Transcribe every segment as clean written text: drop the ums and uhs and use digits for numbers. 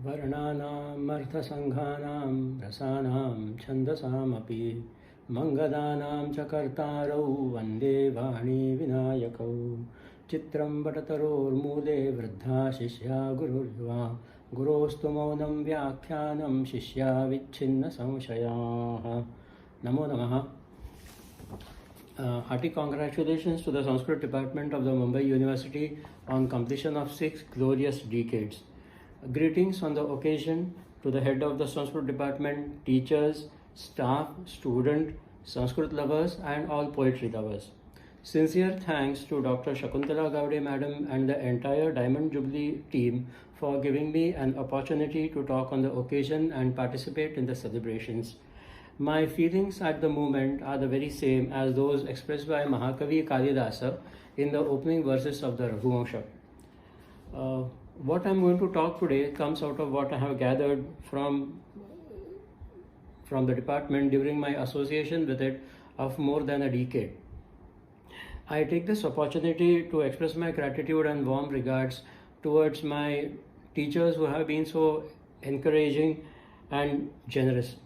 वर्णानाम् अर्थसङ्घानां रसानां छन्दसामपि मङ्गलानां च कर्तारौ वन्दे वाणी विनायकौ चित्रं वटतरोर्मूले वृद्धा शिष्या गुरुर्युवा गुरोस्तु मौनं व्याख्यानं शिष्या विच्छिन्नसंशयाः. Namo Namaha. Hearty congratulations to the Sanskrit Department of the Mumbai University on completion of 6 glorious decades. Greetings on the occasion to the head of the Sanskrit Department, teachers, staff, student, Sanskrit lovers and all poetry lovers. Sincere thanks to Dr. Shakuntala Gowde Madam and the entire Diamond Jubilee team for giving me an opportunity to talk on the occasion and participate in the celebrations. My feelings at the moment are the very same as those expressed by Mahakavi Kalidasa in the opening verses of the Rturaaj Vasant. What I am going to talk today comes out of what I have gathered from the department during my association with it of more than a decade. I take this opportunity to express my gratitude and warm regards towards my teachers who have been so encouraging and generous.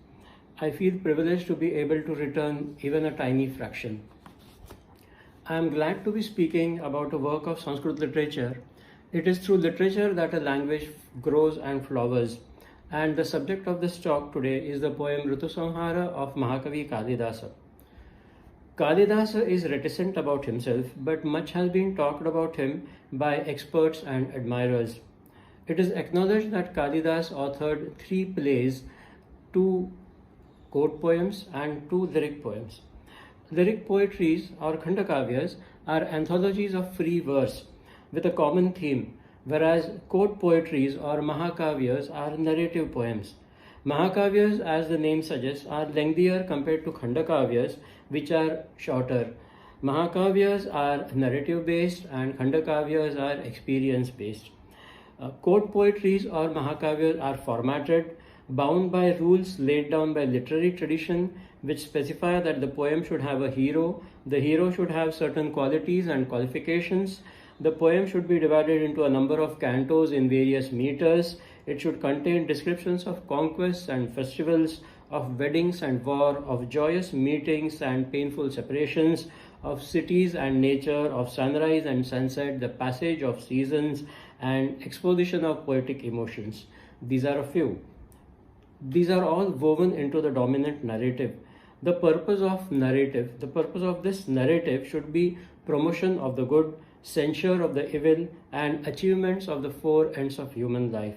I feel privileged to be able to return even a tiny fraction. I am glad to be speaking about a work of Sanskrit literature. It is through literature that a language grows and flowers, and the subject of this talk today is the poem Rtusamhara of Mahakavi Kalidasa. Kalidasa is reticent about himself, but much has been talked about him by experts and admirers. It is acknowledged that Kalidas authored 3 plays, 2 court poems and 2 lyric poems. Lyric poetries or khandakavyas are anthologies of free verse with a common theme, whereas court poetries or mahakavyas are narrative poems. Mahakavyas, as the name suggests, are lengthier compared to khandakavyas, which are shorter. Mahakavyas are narrative based and khandakavyas are experience based. Court poetries or mahakavyas are formatted, bound by rules laid down by literary tradition, which specify that the poem should have a hero, the hero should have certain qualities and qualifications, the poem should be divided into a number of cantos in various meters, it should contain descriptions of conquests and festivals, of weddings and war, of joyous meetings and painful separations, of cities and nature, of sunrise and sunset, the passage of seasons, and exposition of poetic emotions. These are a few. These are all woven into the dominant narrative. The purpose of this narrative should be promotion of the good, censure of the evil, and achievements of the 4 ends of human life.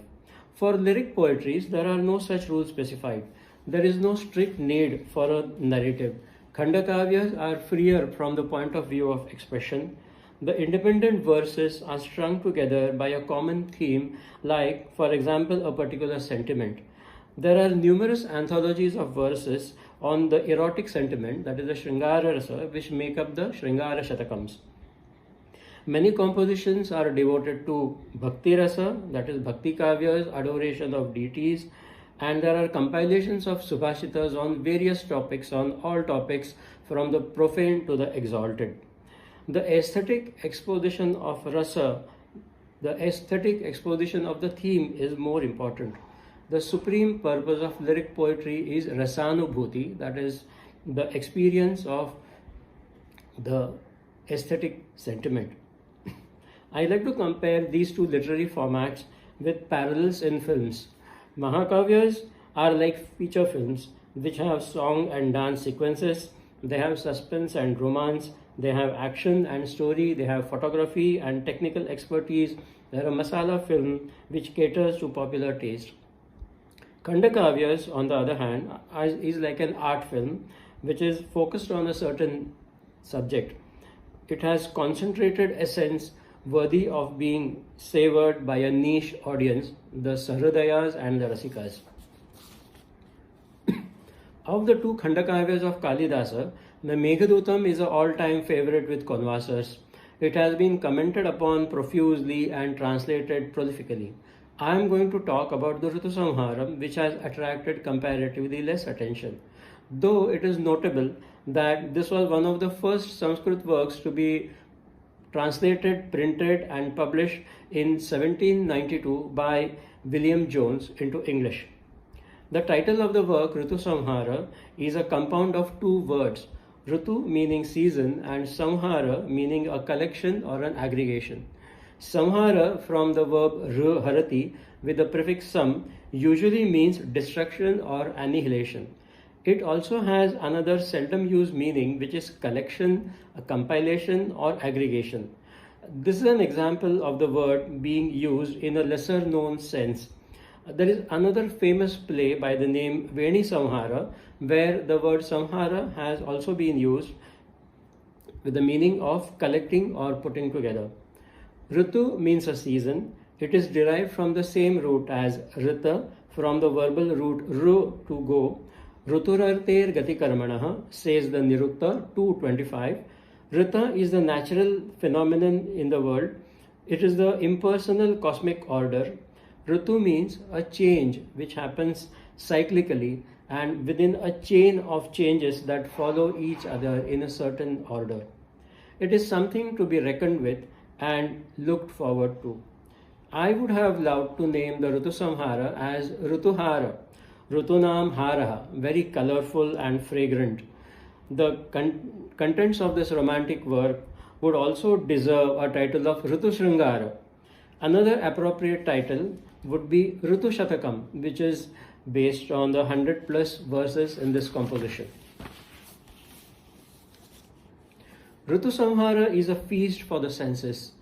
For lyric poetries, there are no such rules specified. There is no strict need for a narrative. Khandakavyas are freer from the point of view of expression. The independent verses are strung together by a common theme, like, for example, a particular sentiment. There are numerous anthologies of verses on the erotic sentiment, that is the Shringara Rasa, which make up the Shringara Shatakams. Many compositions are devoted to Bhakti Rasa, that is Bhakti Kavyas, adoration of deities, and there are compilations of Subhashitas on various topics, on all topics from the profane to the exalted. The aesthetic exposition of Rasa, the aesthetic exposition of the theme is more important. The supreme purpose of lyric poetry is rasanubhuti, that is the experience of the aesthetic sentiment. I like to compare these 2 literary formats with parallels in films. Mahakavyas are like feature films which have song and dance sequences, they have suspense and romance, they have action and story, they have photography and technical expertise, they are a masala film which caters to popular taste. Khandakavyas, on the other hand, is like an art film which is focused on a certain subject. It has concentrated essence worthy of being savored by a niche audience, the Sahridayas and the Rasikas. Of the 2 Khandakavyas of Kalidasa, the Meghadutam is an all-time favorite with conversers. It has been commented upon profusely and translated prolifically. I am going to talk about the Rtusamhara, which has attracted comparatively less attention, though it is notable that this was one of the first Sanskrit works to be translated, printed, and published in 1792 by William Jones into English. The title of the work, Rtusamhara, is a compound of two words, Ritu meaning season and Samhara meaning a collection or an aggregation. Samhara from the verb harati with the prefix sam usually means destruction or annihilation. It also has another seldom used meaning, which is collection, a compilation, or aggregation. This is an example of the word being used in a lesser known sense. There is another famous play by the name Rtusamhara, where the word Samhara has also been used with the meaning of collecting or putting together. Ritu means a season. It is derived from the same root as Rita, from the verbal root ru, to go. Rturarter gati karmanaha, says the Nirutta 225. Rita is the natural phenomenon in the world. It is the impersonal cosmic order. Ritu means a change which happens cyclically and within a chain of changes that follow each other in a certain order. It is something to be reckoned with and looked forward to. I would have loved to name the Rtusamhara as Rtuhara, Rtusamhara, very colorful and fragrant. The contents of this romantic work would also deserve a title of Rtusringara. Another appropriate title would be Rtushatakam, which is based on the 100 plus verses in this composition. Rtusamhara is a feast for the senses.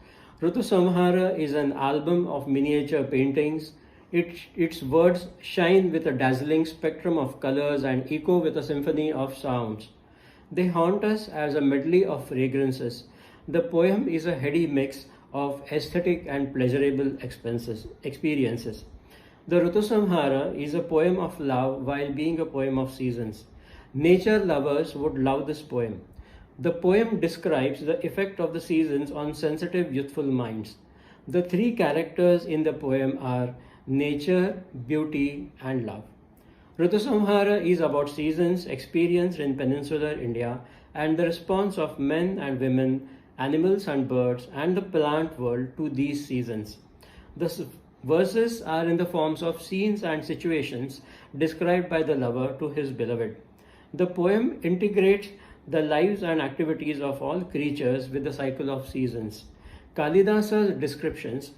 Rtusamhara is an album of miniature paintings. Its words shine with a dazzling spectrum of colors and echo with a symphony of sounds. They haunt us as a medley of fragrances. The poem is a heady mix of aesthetic and pleasurable experiences. The Rtusamhara is a poem of love while being a poem of seasons. Nature lovers would love this poem. The poem describes the effect of the seasons on sensitive youthful minds. The three characters in the poem are nature, beauty, and love. Rtusamhara is about seasons experienced in peninsular India and the response of men and women, animals and birds, and the plant world to these seasons. The verses are in the forms of scenes and situations described by the lover to his beloved. The poem integrates the lives and activities of all creatures with the cycle of seasons. Kalidasa's descriptions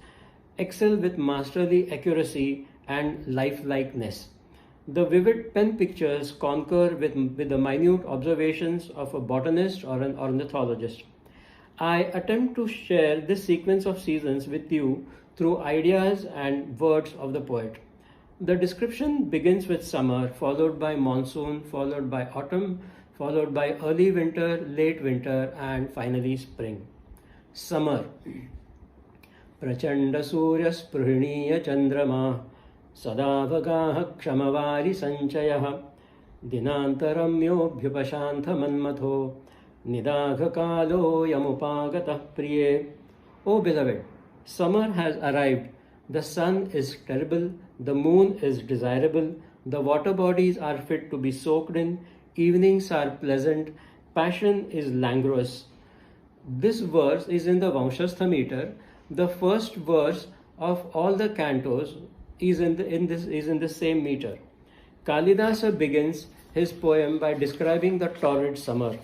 excel with masterly accuracy and lifelikeness. The vivid pen pictures concur with the minute observations of a botanist or an ornithologist. I attempt to share this sequence of seasons with you through ideas and words of the poet. The description begins with summer, followed by monsoon, followed by autumn, followed by early winter, late winter, and finally spring. Summer. Prachanda surya spruhiniya chandrama sadavagaha ksamavari sanchayah dinantaramyobhyupashantha manmatho Nidagakalo yamupagatah priye. O beloved, summer has arrived. The sun is terrible, the moon is desirable, the water bodies are fit to be soaked in, evenings are pleasant, passion is languorous. This verse is in the Vanshastha meter. The first verse of all the cantos is in the same meter. Kalidasa begins his poem by describing the torrid summer.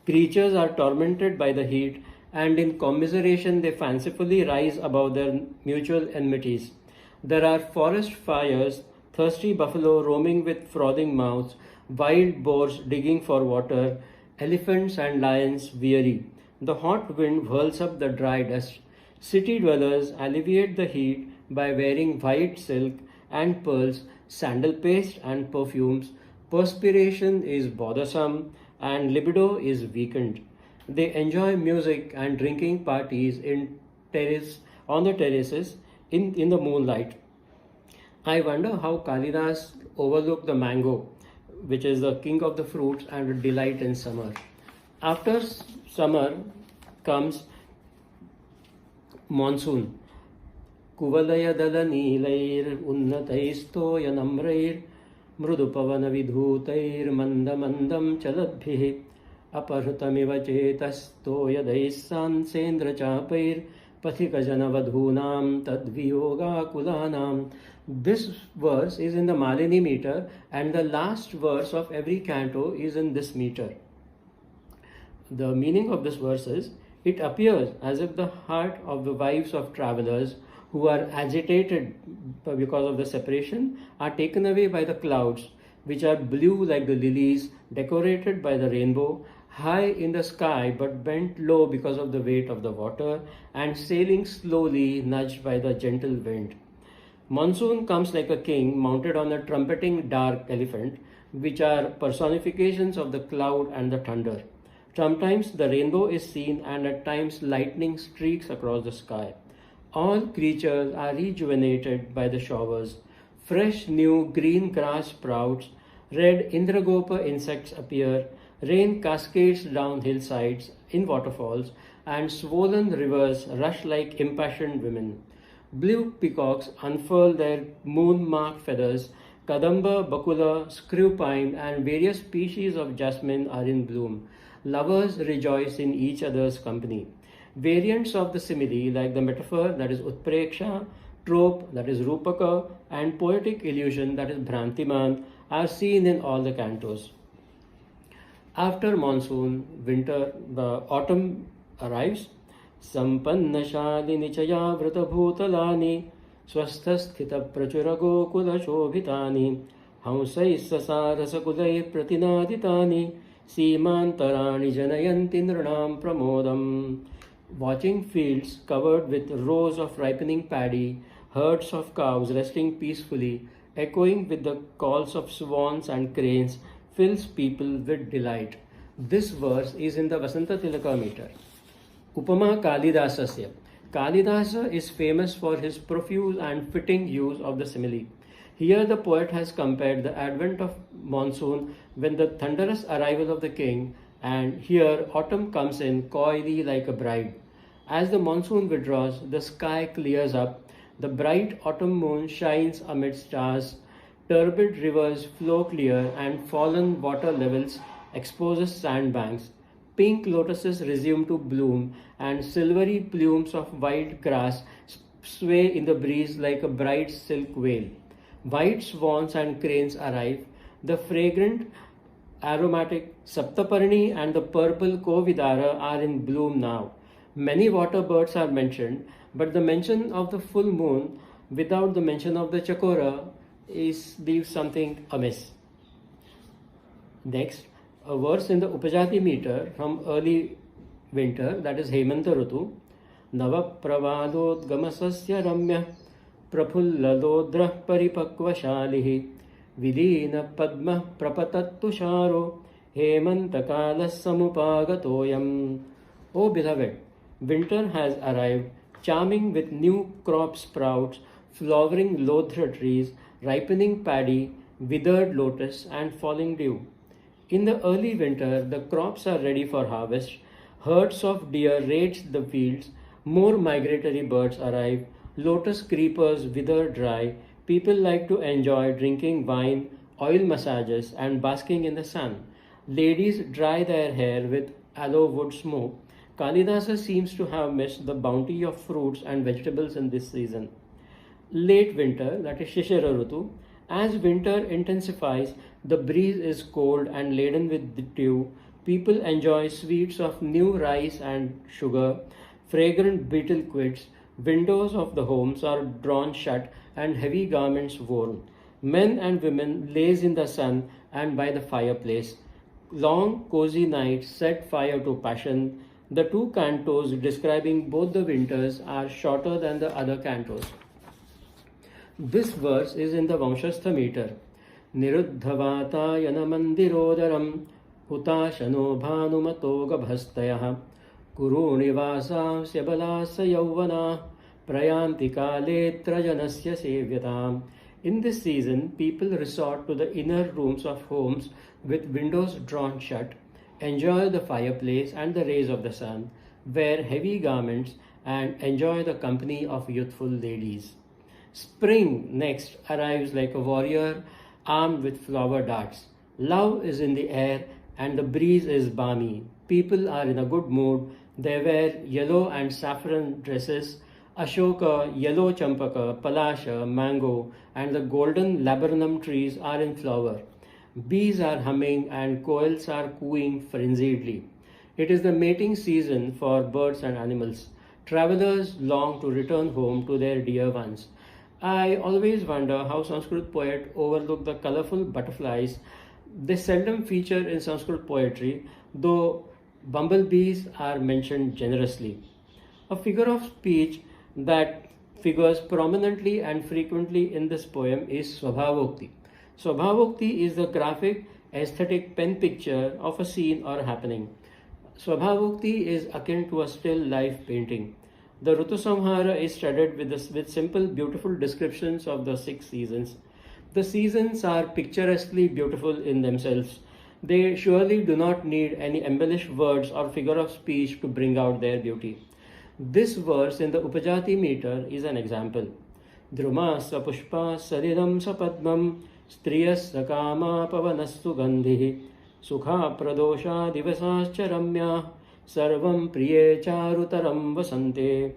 Creatures are tormented by the heat, and in commiseration they fancifully rise above their mutual enmities. There are forest fires, thirsty buffalo roaming with frothing mouths, wild boars digging for water, elephants and lions weary. The hot wind whirls up the dry dust. City dwellers alleviate the heat by wearing white silk and pearls, sandal paste and perfumes. Perspiration is bothersome and libido is weakened. They enjoy music and drinking parties on the terraces in the moonlight. I wonder how Kalidas overlooked the mango, which is the king of the fruits and a delight in summer. After summer comes monsoon. Kuvalaya dala nilair unnataistoya namrair mrudupavana vidhutair mandamandam chaladbhi अपहृतमिव चेतस्तो यदैः सांसेन्द्रचापैर् पथिकजनवधूनां tadviyogakulanam. This verse is in the Malini meter, and the last verse of every canto is in this meter. The meaning of this verse is, it appears as if the heart of the wives of travelers who are agitated because of the separation are taken away by the clouds, which are blue like the lilies, decorated by the rainbow, high in the sky but bent low because of the weight of the water, and sailing slowly, nudged by the gentle wind. Monsoon comes like a king mounted on a trumpeting dark elephant, which are personifications of the cloud and the thunder. Sometimes the rainbow is seen, and at times lightning streaks across the sky. All creatures are rejuvenated by the showers. Fresh new green grass sprouts, red Indragopa insects appear, rain cascades down hillsides in waterfalls, and swollen rivers rush like impassioned women. Blue peacocks unfurl their moon-marked feathers. Kadamba, bakula, screw pine, and various species of jasmine are in bloom. Lovers rejoice in each other's company. Variants of the simile, like the metaphor, that is utpreksha, trope, that is rupaka, and poetic illusion, that is bhrantiman, are seen in all the cantos. After monsoon, the autumn arrives. Sampannashali nichaya vrtabhutalani swasthasthita prachura gokula shobhitani hausai sasarasakulai pratinaditani Seemantarani janayanti nranam pramodam. Watching fields covered with rows of ripening paddy, herds of cows resting peacefully, echoing with the calls of swans and cranes, fills people with delight. This verse is in the Vasanta Tilaka meter. Upama Kalidasasya. Kalidasa is famous for his profuse and fitting use of the simile. Here the poet has compared the advent of monsoon with the thunderous arrival of the king, and here autumn comes in coyly like a bride. As the monsoon withdraws, the sky clears up, the bright autumn moon shines amid stars, turbid rivers flow clear, and fallen water levels exposes sandbanks. Pink lotuses resume to bloom, and silvery plumes of white grass sway in the breeze like a bright silk veil. White swans and cranes arrive. The fragrant, aromatic Saptaparni and the purple Kovidara are in bloom now. Many water birds are mentioned, but the mention of the full moon without the mention of the Chakora leaves something amiss. Next, a verse in the Upajati meter from early winter, that is Hemanta Rutu. Nava pravadodgamasasya ramya प्रफुल्ललोद्रः परिपक्वशालिः विलीनपद्मः प्रपतत्तुषारो हेमन्तकालः समुपागतोऽयम्. O beloved, winter has arrived, charming with new crop sprouts, flowering lodra trees, ripening paddy, withered lotus, and falling dew. In the early winter, the crops are ready for harvest. Herds of deer raid the fields. More migratory birds arrive. Lotus creepers wither dry. People like to enjoy drinking wine, oil massages, and basking in the sun. Ladies dry their hair with aloe wood smoke. Kalidasa seems to have missed the bounty of fruits and vegetables in this season. Late winter, that is Shishira Rutu. As winter intensifies, the breeze is cold and laden with dew. People enjoy sweets of new rice and sugar, fragrant betel quids. Windows of the homes are drawn shut and heavy garments worn. Men and women laze in the sun and by the fireplace. Long, cozy nights set fire to passion. The two cantos describing both the winters are shorter than the other cantos. This verse is in the Vanshastha meter. Niruddhavata mandirodaram hutashano bhanumatoga Kurunivasasya balasya yauvana prayanti kale trajanasya sevyatam. In this season, people resort to the inner rooms of homes with windows drawn shut, enjoy the fireplace and the rays of the sun, wear heavy garments, and enjoy the company of youthful ladies. Spring next arrives like a warrior armed with flower darts. Love is in the air, and the breeze is balmy. People are in a good mood. They wear yellow and saffron dresses. Ashoka, yellow champaka, palasha, mango, and the golden laburnum trees are in flower. Bees are humming and koels are cooing frenziedly. It is the mating season for birds and animals. Travelers long to return home to their dear ones. I always wonder how Sanskrit poet overlook the colorful butterflies. They seldom feature in Sanskrit poetry, though bumblebees are mentioned generously. A figure of speech that figures prominently and frequently in this poem is Swabhavokti. Swabhavokti is the graphic, aesthetic pen picture of a scene or happening. Swabhavokti is akin to a still life painting. The Rtusamhara is studded with simple, beautiful descriptions of the 6 seasons. The seasons are picturesquely beautiful in themselves. They surely do not need any embellished words or figure of speech to bring out their beauty. This verse in the Upajati meter is an example. Druma sapushpa saridam sapadmam striyas sakama pavanastu gandhi sukha pradosha divasascha ramya sarvam priye charutaram vasante.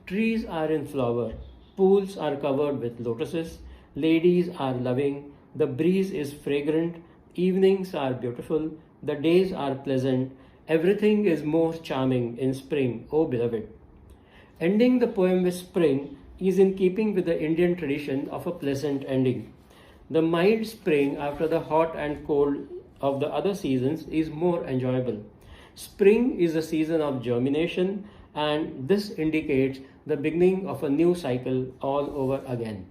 Trees are in flower, pools are covered with lotuses, ladies are loving, the breeze is fragrant, evenings are beautiful, the days are pleasant, everything is more charming in spring, O beloved. Ending the poem with spring is in keeping with the Indian tradition of a pleasant ending. The mild spring after the hot and cold of the other seasons is more enjoyable. Spring is the season of germination, and this indicates the beginning of a new cycle all over again.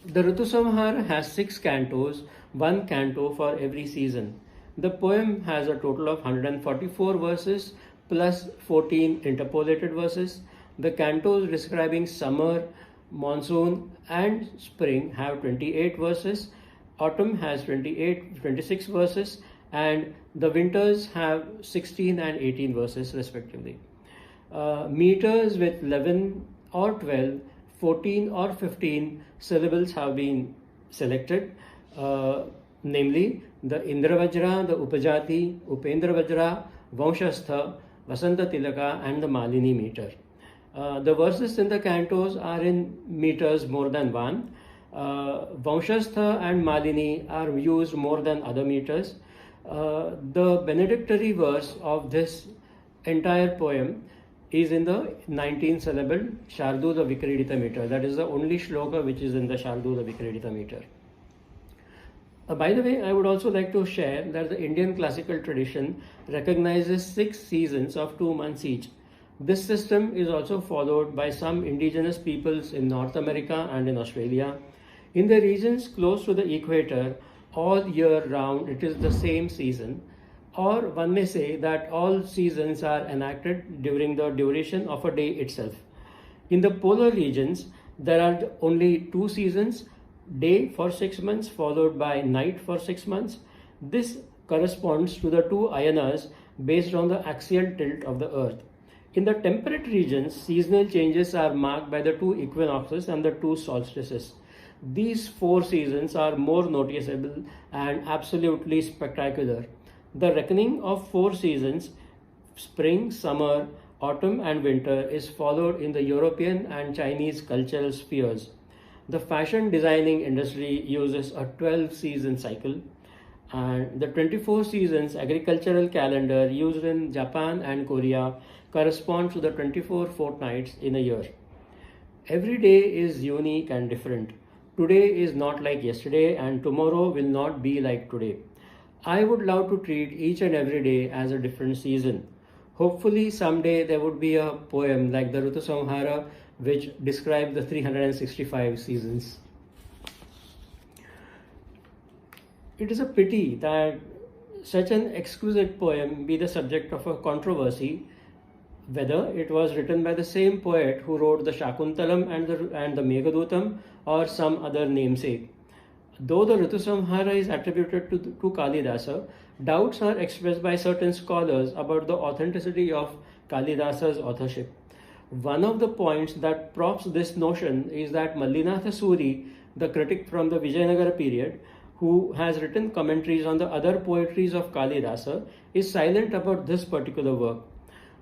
The Rtusamhara has 6 cantos, 1 canto for every season. The poem has a total of 144 verses plus 14 interpolated verses. The cantos describing summer, monsoon, and spring have 28 verses. Autumn has 26 verses, and the winters have 16 and 18 verses respectively. Meters with 11 or 12, 14 or 15 syllables have been selected, namely the Indravajra, the Upajati, Upendravajra, Vanshastha, Vasanta Tilaka, and the Malini meter. The verses in the cantos are in meters more than one. Vanshastha and Malini are used more than other meters. The benedictory verse of this entire poem is in the 19 syllable Shardula Vikridita meter. That is the only shloka which is in the Shardula Vikridita meter. By the way, I would also like to share that the Indian classical tradition recognizes 6 seasons of 2 months each. This system is also followed by some indigenous peoples in North America and in Australia. In the regions close to the equator, all year round it is the same season, or one may say that all seasons are enacted during the duration of a day itself. In the polar regions, there are only 2 seasons, day for 6 months followed by night for 6 months. This corresponds to the 2 ayanas based on the axial tilt of the earth. In the temperate regions, seasonal changes are marked by the 2 equinoxes and the 2 solstices. These 4 seasons are more noticeable and absolutely spectacular. The reckoning of 4 seasons, spring, summer, autumn and winter, is followed in the European and Chinese cultural spheres. The fashion designing industry uses a 12-season cycle, and the 24 seasons agricultural calendar used in Japan and Korea corresponds to the 24 fortnights in a year. Every day is unique and different. Today is not like yesterday, and tomorrow will not be like today. I would love to treat each and every day as a different season. Hopefully someday there would be a poem like the Rtusamhara which describes the 365 seasons. It is a pity that such an exquisite poem be the subject of a controversy, whether it was written by the same poet who wrote the Shakuntalam and the Meghadutam or some other namesake. Though the Rtusamhara is attributed to Kalidasa, doubts are expressed by certain scholars about the authenticity of Kalidasa's authorship. One of the points that props this notion is that Mallinatha Suri, the critic from the Vijayanagara period, who has written commentaries on the other poetries of Kalidasa, is silent about this particular work.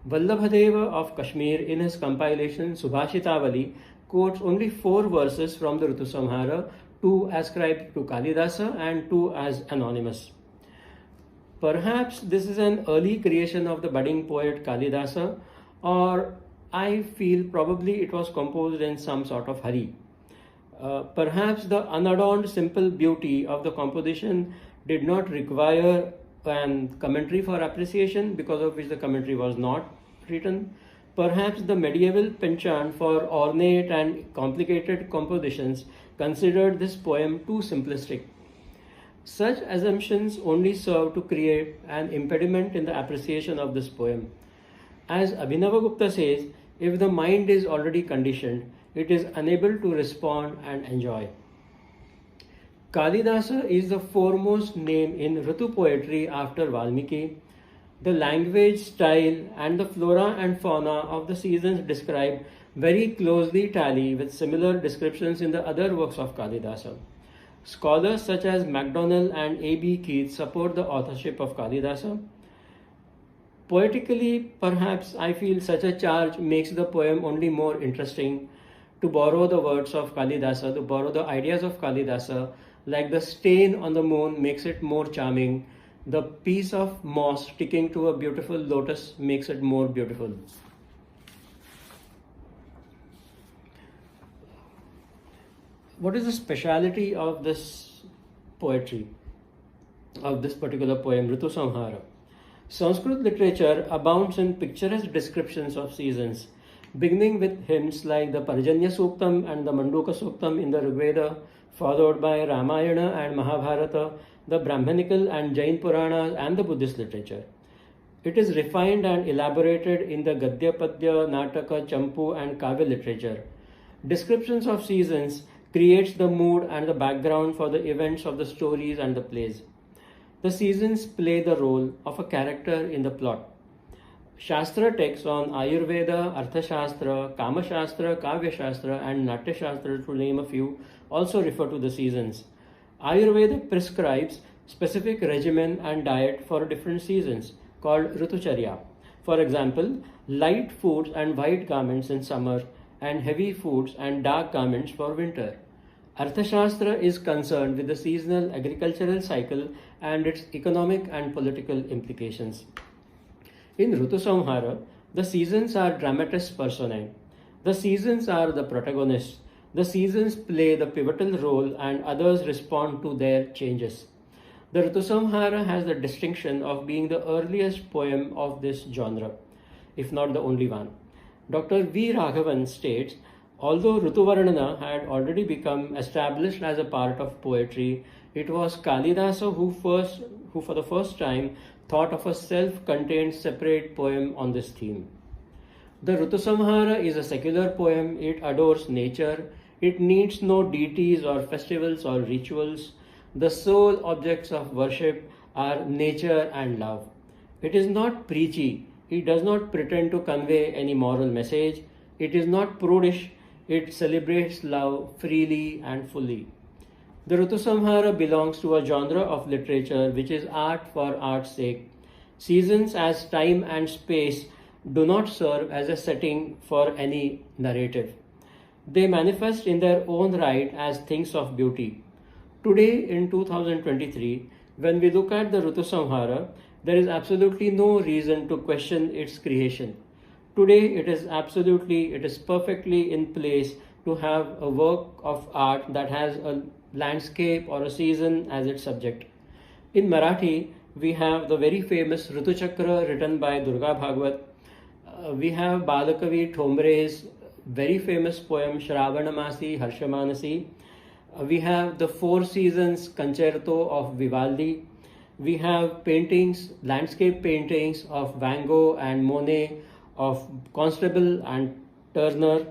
Vallabhadeva of Kashmir, in his compilation Subhashitavali, quotes only 4 verses from the Rtusamhara, 2 ascribed to Kalidasa and 2 as anonymous. Perhaps this is an early creation of the budding poet Kalidasa, or I feel probably it was composed in some sort of hurry. Perhaps the unadorned simple beauty of the composition did not require commentary for appreciation, because of which the commentary was not written. Perhaps the medieval penchant for ornate and complicated compositions considered this poem too simplistic. Such assumptions only serve to create an impediment in the appreciation of this poem. As Abhinavagupta says, if the mind is already conditioned, it is unable to respond and enjoy. Kalidasa is the foremost name in Ritu poetry after Valmiki. The language, style, and the flora and fauna of the seasons described very closely tally with similar descriptions in the other works of Kalidasa. Scholars such as MacDonald and A.B. Keith support the authorship of Kalidasa. Poetically, perhaps I feel such a charge makes the poem only more interesting. To borrow the words of Kalidasa, to borrow the ideas of Kalidasa, like the stain on the moon makes it more charming, the piece of moss sticking to a beautiful lotus makes it more beautiful. What is the speciality of this poetry, of this particular poem, Rtusamhara? Sanskrit literature abounds in picturesque descriptions of seasons, beginning with hymns like the Parjanya Suktam and the Manduka Suktam in the Rigveda, followed by Ramayana and Mahabharata, the Brahmanical and Jain Puranas, and the Buddhist literature. It is refined and elaborated in the Gadya, Padya, Nataka, Champu, and Kavya literature. Descriptions of seasons creates the mood and the background for the events of the stories and the plays. The seasons play the role of a character in the plot. Shastra texts on Ayurveda, Arthashastra, Kama Shastra, Kavya Shastra, and Natya Shastra, to name a few, also refer to the seasons. Ayurveda prescribes specific regimen and diet for different seasons, called Ritucharya. For example, light foods and white garments in summer, and heavy foods and dark garments for winter. Arthashastra is concerned with the seasonal agricultural cycle and its economic and political implications. In Rtusamhara, the seasons are dramatis personae. The seasons are the protagonists. The seasons play the pivotal role and others respond to their changes. The Rtusamhara has the distinction of being the earliest poem of this genre, if not the only one. Dr. V. Raghavan states, although Rituvarnana had already become established as a part of poetry, it was Kalidasa who for the first time thought of a self-contained separate poem on this theme. The Rtusamhara is a secular poem. It adores nature. It needs no deities or festivals or rituals. The sole objects of worship are nature and love. It is not preachy. It does not pretend to convey any moral message. It is not prudish. It celebrates love freely and fully. The Rtusamhara belongs to a genre of literature which is art for art's sake. Seasons as time and space do not serve as a setting for any narrative. They manifest in their own right as things of beauty. Today in 2023, when we look at the Rtusamhara, there is absolutely no reason to question its creation. Today it is perfectly in place to have a work of art that has a landscape or a season as its subject. In Marathi, we have the very famous Rituchakra written by Durga Bhagwat. We have Mahakavi Thomre's very famous poem Shravanamasi Harshamanasi. We have the Four Seasons Concerto of Vivaldi. We have paintings, landscape paintings of Van Gogh and Monet, of Constable and Turner.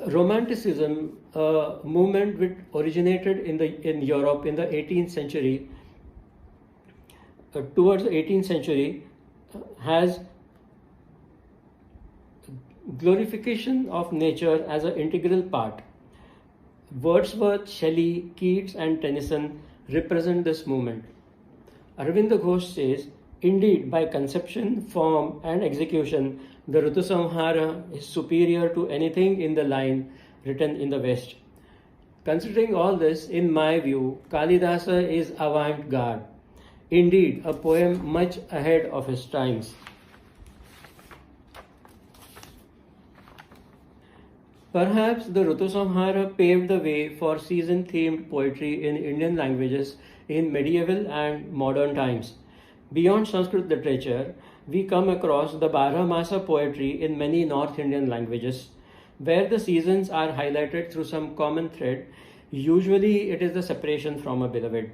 Romanticism, a movement which originated in Europe in the 18th century, towards the 18th century, has glorification of nature as an integral part. Wordsworth, Shelley, Keats, and Tennyson represent this movement. Arvind Ghosh says, indeed, by conception, form, and execution, the Rtusamhara is superior to anything in the line written in the West. Considering all this, in my view, Kalidasa is avant-garde. Indeed, a poem much ahead of his times. Perhaps the Rtusamhara paved the way for season-themed poetry in Indian languages in medieval and modern times. Beyond Sanskrit literature, we come across the Baramasa poetry in many North Indian languages, where the seasons are highlighted through some common thread. Usually it is the separation from a beloved.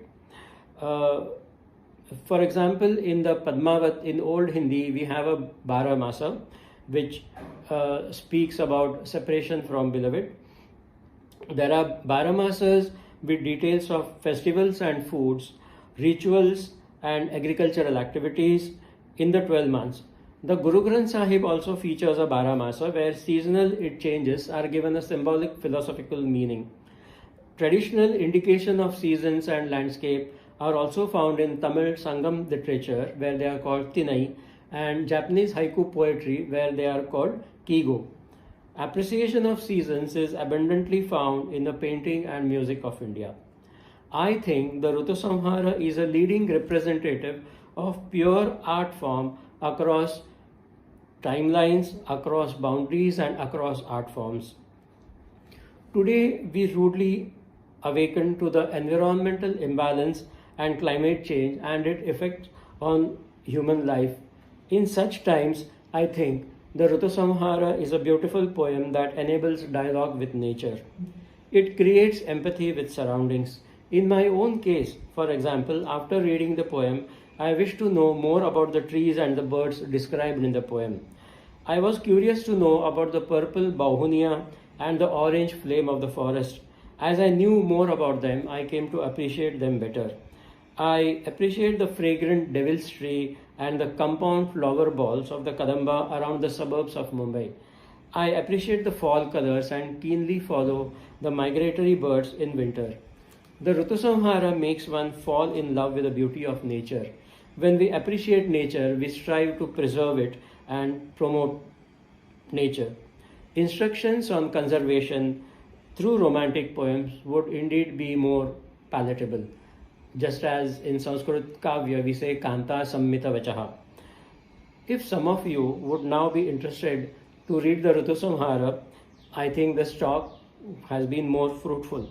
For example, in the Padmavat in Old Hindi, we have a Baramasa, which speaks about separation from beloved. There are Baramasas with details of festivals and foods, rituals and agricultural activities in the 12 months. The Guru Granth Sahib also features a Baramasa where seasonal changes are given a symbolic philosophical meaning. Traditional indication of seasons and landscape are also found in Tamil Sangam literature where they are called Tinai, and Japanese haiku poetry where they are called Kigo. Appreciation of seasons is abundantly found in the painting and music of India. I think the Rtusamhara is a leading representative of pure art form across timelines, across boundaries, and across art forms. Today, we rudely awaken to the environmental imbalance and climate change and its effects on human life. In such times, I think the Rtusamhara is a beautiful poem that enables dialogue with nature. It creates empathy with surroundings. In my own case, for example, after reading the poem, I wish to know more about the trees and the birds described in the poem. I was curious to know about the purple bauhunia and the orange flame of the forest. As I knew more about them, I came to appreciate them better. I appreciate the fragrant devil's tree and the compound flower balls of the Kadamba around the suburbs of Mumbai. I appreciate the fall colors and keenly follow the migratory birds in winter. The Rtusamhara makes one fall in love with the beauty of nature. When we appreciate nature, we strive to preserve it and promote nature. Instructions on conservation through romantic poems would indeed be more palatable. Just as in Sanskrit Kavya we say Kanta Sammita Vachaha. If some of you would now be interested to read the Rtusamhara, I think this talk has been more fruitful.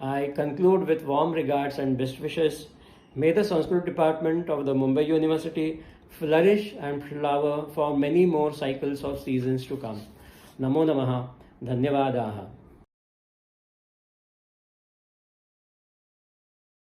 I conclude with warm regards and best wishes. May the Sanskrit department of the Mumbai University flourish and flower for many more cycles of seasons to come. Namo Namaha. Dhanyavadaha.